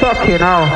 Fucking hell.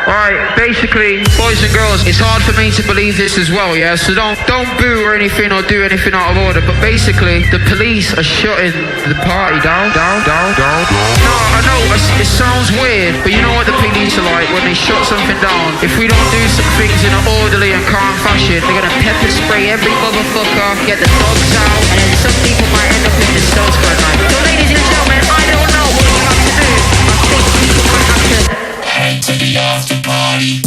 Alright, basically, boys and girls, it's hard for me to believe this as well, yeah? So don't boo or anything or do anything out of order, but basically, the police are shutting the party down. No, I know, it sounds weird, but you know what the police are like when they shut something down? If we don't do some things in an orderly and calm fashion, they're gonna pepper spray every motherfucker, get the dogs out, and then some people might end up in the cells for a night. So ladies and gentlemen, I don't know what you have to do. I think people might have to head to the after party.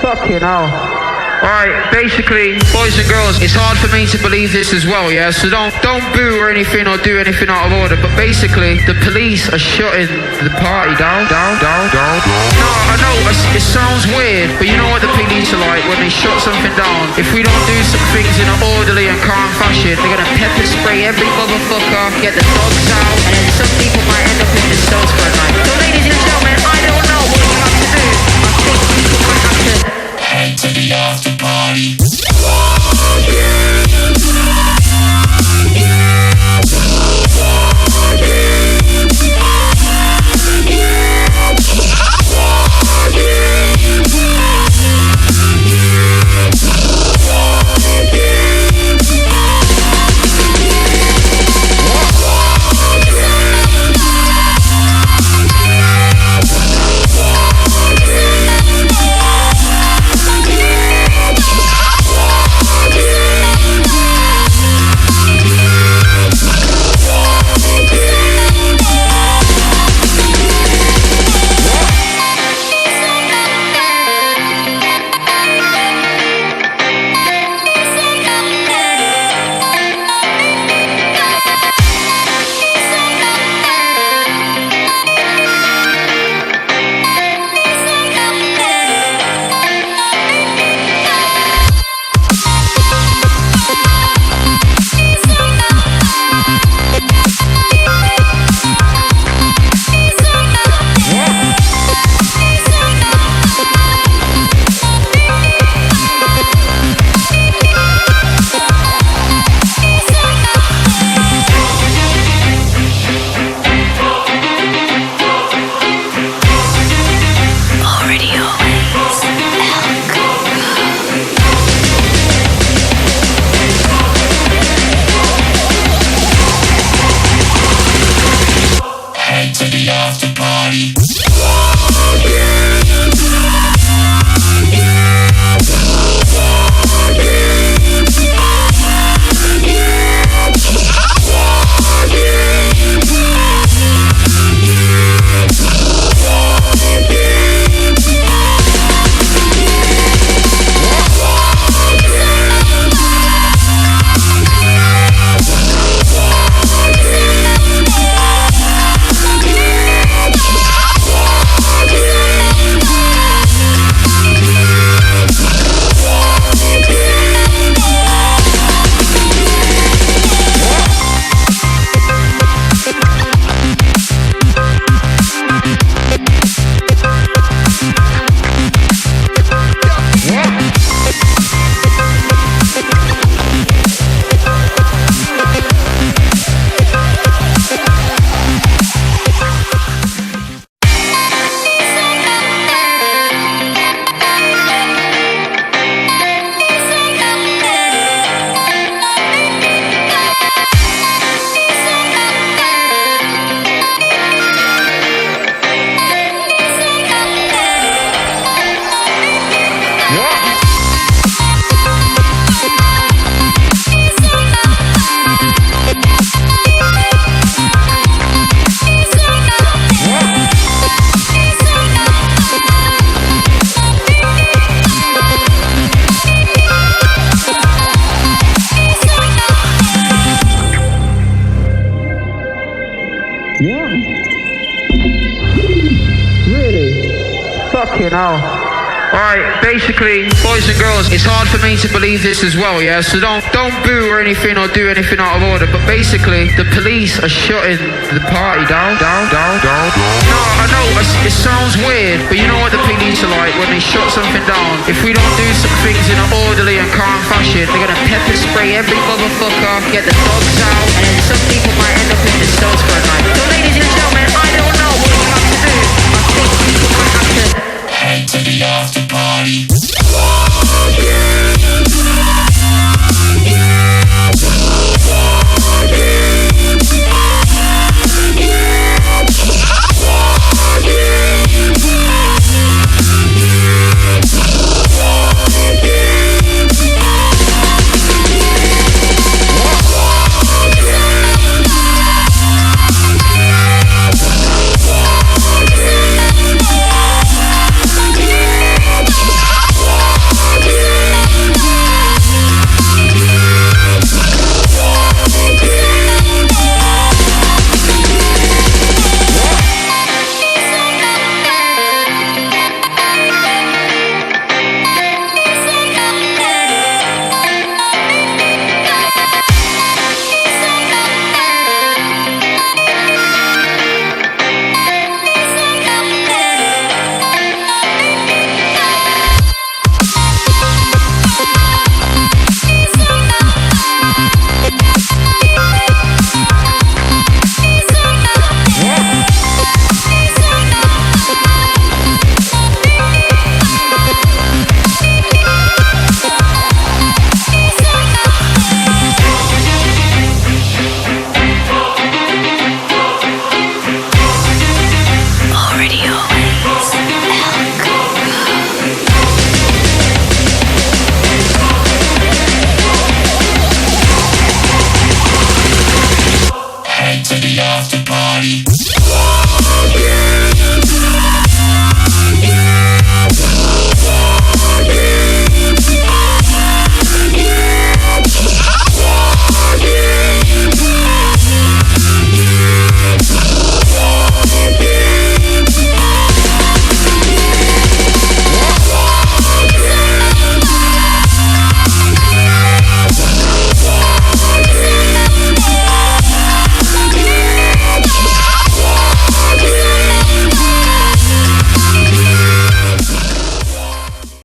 Fucking hell. Alright, basically, boys and girls, it's hard for me to believe this as well, yeah? So don't boo or anything or do anything out of order, but basically, the police are shutting the party down. No, I know, it sounds weird, but you know what the police are like when they shut something down? If we don't do some things in an orderly and calm fashion, they're gonna pepper spray every motherfucker, get the dogs out, and then some people might end up in the cells for a night. So ladies and gentlemen, I don't know what you have to do. I think people might have to head to the after party. Fucking hell. Alright, basically, boys and girls, it's hard for me to believe this as well, yeah? So don't boo or anything or do anything out of order, but basically, the police are shutting the party down. No, I know, it sounds weird, but you know what the police are like when they shut something down? If we don't do some things in an orderly and calm fashion, they're gonna pepper spray every motherfucker, get the dogs out, and then some people might end up in the cells for a night. So ladies and gentlemen, I don't know what you have to do. I think people might have to head to the after party.